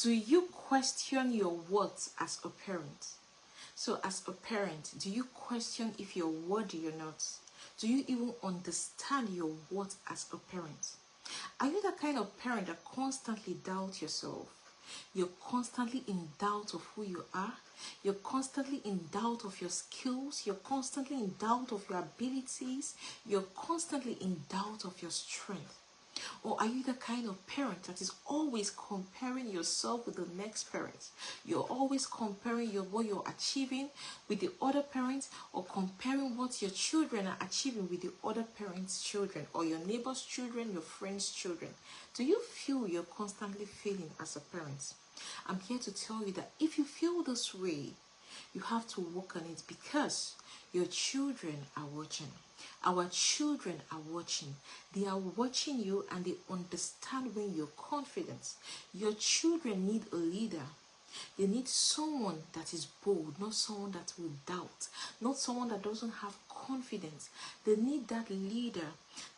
Do you question your worth as a parent? So as a parent, do you question if you're worthy or not? Do you even understand your worth as a parent? Are you the kind of parent that constantly doubts yourself? You're constantly in doubt of who you are. You're constantly in doubt of your skills. You're constantly in doubt of your abilities. You're constantly in doubt of your strength. Or are you the kind of parent that is always comparing yourself with the next parent? You're always comparing what you're achieving with the other parents, or comparing what your children are achieving with the other parents' children, or your neighbor's children, your friends' children. Do you feel you're constantly failing as a parent? I'm here to tell you that if you feel this way, you have to work on it, because your children are watching. Our children are watching. They are watching you, and they understand when you're confident. Your children need a leader. They need someone that is bold, not someone that will doubt, not someone that doesn't have confidence. They need that leader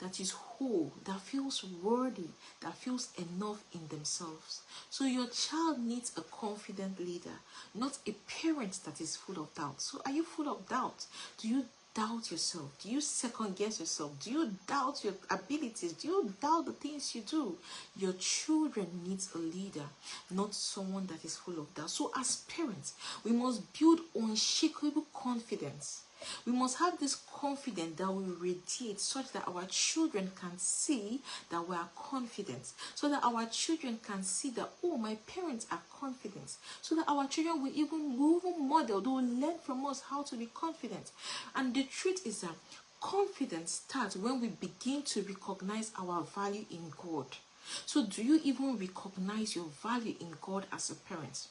that is whole, that feels worthy, that feels enough in themselves. So your child needs a confident leader, not a parent that is full of doubt. So are you full of doubt? Do you doubt yourself? Do you second guess yourself? Do you doubt your abilities? Do you doubt the things you do? Your children needs a leader, not someone that is full of doubt. So as parents, we must build unshakable confidence. We must have this confidence that will radiate, such that our children can see that we are confident, so that our children can see that, oh, my parents are confident, so that our children will even model, they will learn from us how to be confident. And the truth is that confidence starts when we begin to recognize our value in God. So do you even recognize your value in God as a parent?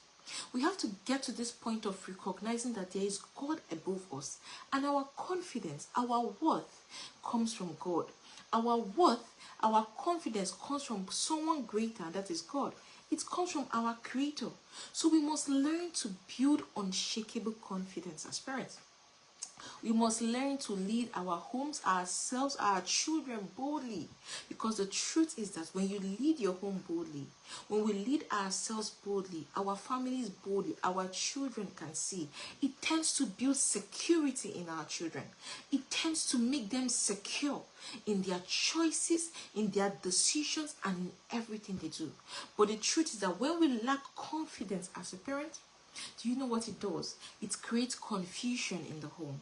We have to get to this point of recognizing that there is God above us, and our confidence, our worth comes from God. Our worth, our confidence comes from someone greater, and that is God. It comes from our Creator. So we must learn to build unshakable confidence as parents. We must learn to lead our homes, ourselves, our children boldly. Because the truth is that when you lead your home boldly, when we lead ourselves boldly, our families boldly, our children can see. It tends to build security in our children. It tends to make them secure in their choices, in their decisions, and in everything they do. But the truth is that when we lack confidence as a parent, do you know what it does? It creates confusion in the home.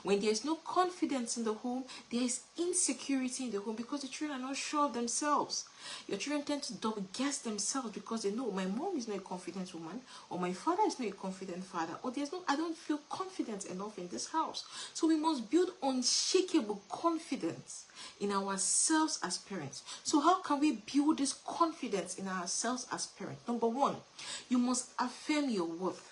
When there is no confidence in the home, there is insecurity in the home, because the children are not sure of themselves. Your children tend to double guess themselves, because they know my mom is not a confident woman, or my father is not a confident father, or I don't feel confident enough in this house. So we must build unshakable confidence in ourselves as parents. So how can we build this confidence in ourselves as parents? Number one, you must affirm your worth.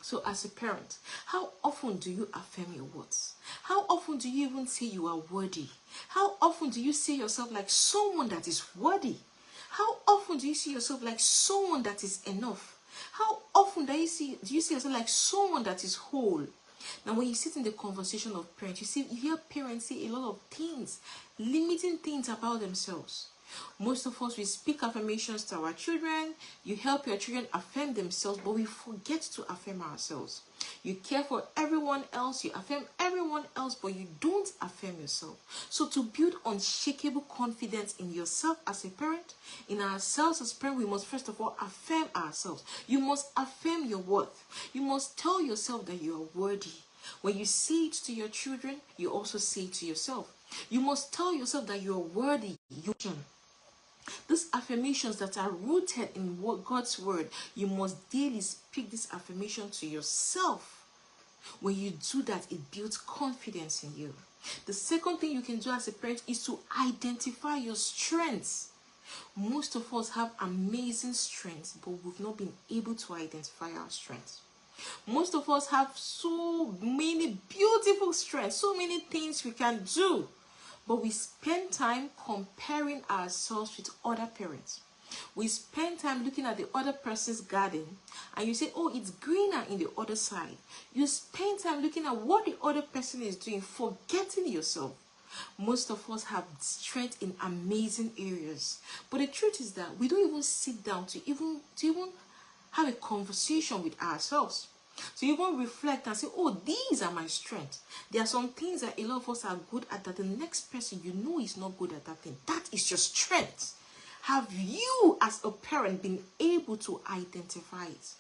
So as a parent, how often do you affirm your worth? How often do you even say you are worthy? How often do you see yourself like someone that is worthy? How often do you see yourself like someone that is enough? How often do you see yourself like someone that is whole? Now, when you sit in the conversation of parents, you hear parents say a lot of things, limiting things about themselves. Most of us, we speak affirmations to our children. You help your children affirm themselves, but we forget to affirm ourselves. You care for everyone else, you affirm everyone else, but you don't affirm yourself. So to build unshakable confidence in yourself as a parent, in ourselves as parents, we must first of all affirm ourselves. You must affirm your worth. You must tell yourself that you are worthy. When you say it to your children, you also say it to yourself. You must tell yourself that you are worthy. You can. These affirmations that are rooted in God's word, you must daily speak this affirmation to yourself. When you do that, it builds confidence in you. The second thing you can do as a parent is to identify your strengths. Most of us have amazing strengths, but we've not been able to identify our strengths. Most of us have so many beautiful strengths, so many things we can do, but we spend time comparing ourselves with other parents. We spend time looking at the other person's garden, and you say, oh, it's greener in the other side. You spend time looking at what the other person is doing, forgetting yourself. Most of us have strength in amazing areas. But the truth is that we don't even sit down to even have a conversation with ourselves. So you even reflect and say, oh, these are my strengths. There are some things that a lot of us are good at that the next person you know is not good at that thing. That is your strength. Have you as a parent been able to identify it?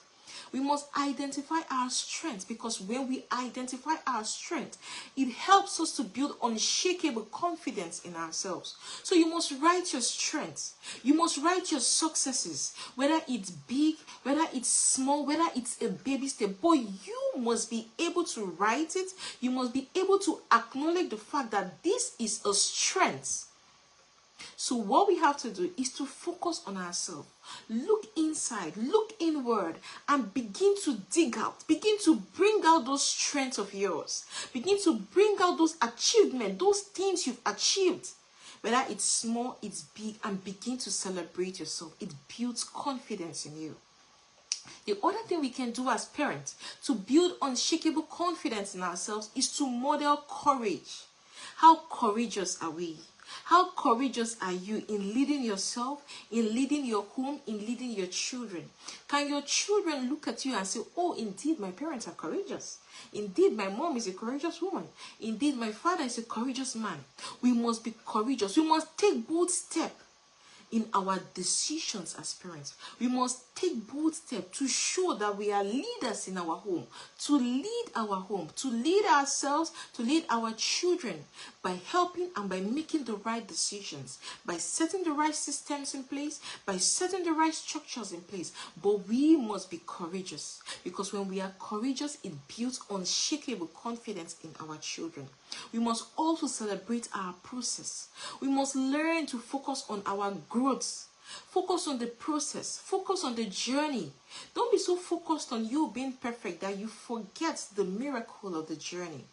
We must identify our strengths, because when we identify our strength, it helps us to build unshakable confidence in ourselves. So you must write your strengths. You must write your successes, whether it's big, whether it's small, whether it's a baby step. But you must be able to write it. You must be able to acknowledge the fact that this is a strength. So what we have to do is to focus on ourselves. Look inside, look inward, and begin to dig out. Begin to bring out those strengths of yours. Begin to bring out those achievements, those things you've achieved. Whether it's small, it's big, and begin to celebrate yourself. It builds confidence in you. The other thing we can do as parents to build unshakable confidence in ourselves is to model courage. How courageous are we? How courageous are you in leading yourself, in leading your home, in leading your children? Can your children look at you and say, oh, indeed, my parents are courageous. Indeed, my mom is a courageous woman. Indeed, my father is a courageous man. We must be courageous. We must take bold steps in our decisions as parents. We must take bold steps to show that we are leaders in our home, to lead our home, to lead ourselves, to lead our children by helping and by making the right decisions, by setting the right systems in place, by setting the right structures in place. But we must be courageous, because when we are courageous, it builds unshakable confidence in our children. We must also celebrate our process. We must learn to focus on our growth. Focus on the process. Focus on the journey. Don't be so focused on you being perfect that you forget the miracle of the journey.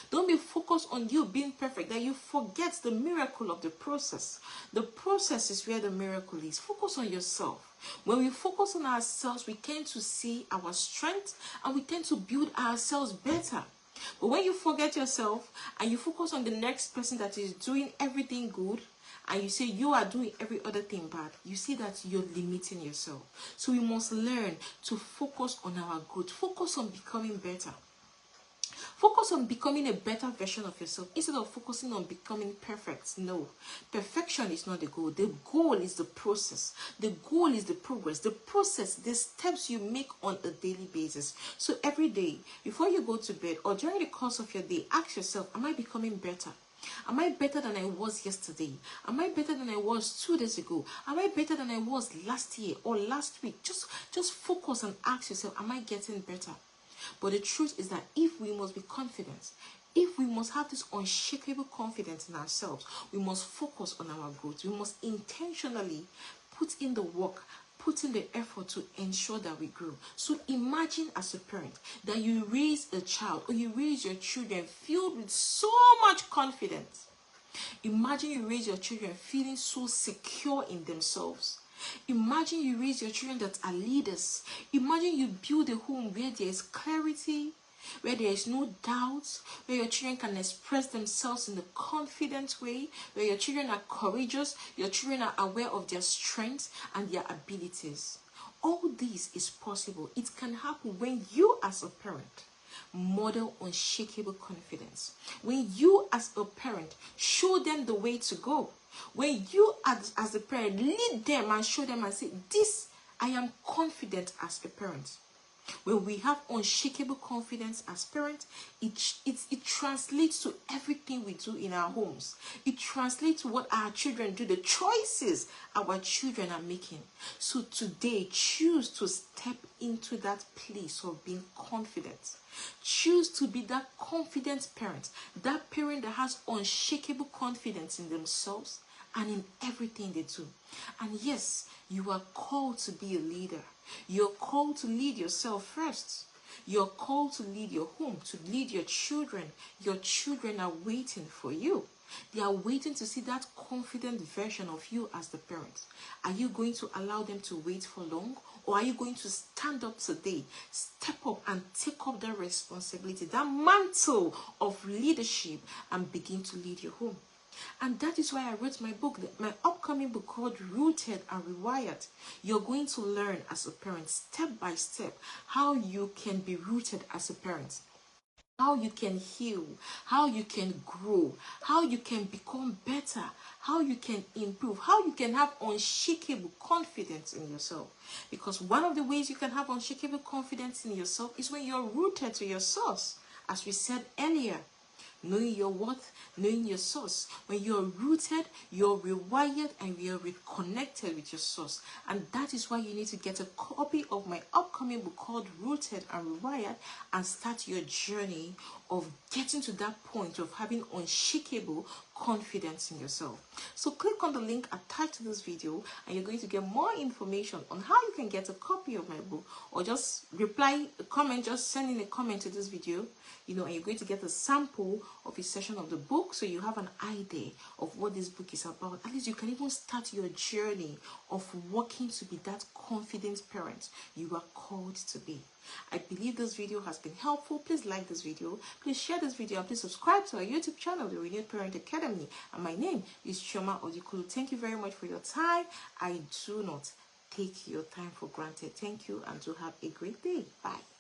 Don't be focused on you being perfect that you forget the miracle of the process. The process is where the miracle is. Focus on yourself. When we focus on ourselves, we tend to see our strength and we tend to build ourselves better. But when you forget yourself and you focus on the next person that is doing everything good, and you say you are doing every other thing bad, you see that you're limiting yourself. So we must learn to focus on our growth. Focus on becoming better. Focus on becoming a better version of yourself instead of focusing on becoming perfect. No, perfection is not the goal. The goal is the process. The goal is the progress. The process, the steps you make on a daily basis. So every day, before you go to bed or during the course of your day, ask yourself, am I becoming better? Am I better than I was yesterday? Am I better than I was 2 days ago? Am I better than I was last year or last week? Just focus and ask yourself, am I getting better? But the truth is that if we must be confident, if we must have this unshakable confidence in ourselves, we must focus on our growth. We must intentionally put in the work, put in the effort to ensure that we grow. So imagine as a parent that you raise a child or you raise your children filled with so much confidence. Imagine you raise your children feeling so secure in themselves. Imagine you raise your children that are leaders. Imagine you build a home where there is clarity, where there is no doubt, where your children can express themselves in a confident way, where your children are courageous, your children are aware of their strengths and their abilities. All this is possible. It can happen when you as a parent model unshakable confidence. When you as a parent show them the way to go. When you as a parent lead them and show them and say, this, I am confident as a parent. When we have unshakable confidence as parents, it translates to everything we do in our homes. It translates to what our children do, the choices our children are making. So today, choose to step into that place of being confident. Choose to be that confident parent, that parent that has unshakable confidence in themselves and in everything they do. And yes, you are called to be a leader. You're called to lead yourself first. You're called to lead your home, to lead your children. Your children are waiting for you. They are waiting to see that confident version of you as the parent. Are you going to allow them to wait for long? Or are you going to stand up today, step up and take up that responsibility, that mantle of leadership, and begin to lead your home? And that is why I wrote my book, my upcoming book called Rooted and Rewired. You're going to learn as a parent, step by step, how you can be rooted as a parent, how you can heal, how you can grow, how you can become better, how you can improve, how you can have unshakable confidence in yourself. Because one of the ways you can have unshakable confidence in yourself is when you're rooted to your source, as we said earlier. Knowing your worth, knowing your source. When you're rooted, you're rewired, and you're reconnected with your source. And that is why you need to get a copy of my upcoming book called Rooted and Rewired and start your journey of getting to that point of having unshakable confidence in yourself. So click on the link attached to this video and you're going to get more information on how you can get a copy of my book, or just reply a comment, just send in a comment to this video, and you're going to get a sample of a session of the book, so you have an idea of what this book is about. At least you can even start your journey of working to be that confident parent you are called to be. I believe this video has been helpful. Please like this video, please share this video, and please subscribe to our YouTube channel, The Renewed Parent Academy. And my name is Chioma Odikulu. Thank you very much for your time. I do not take your time for granted. Thank you, and do have a great day. Bye.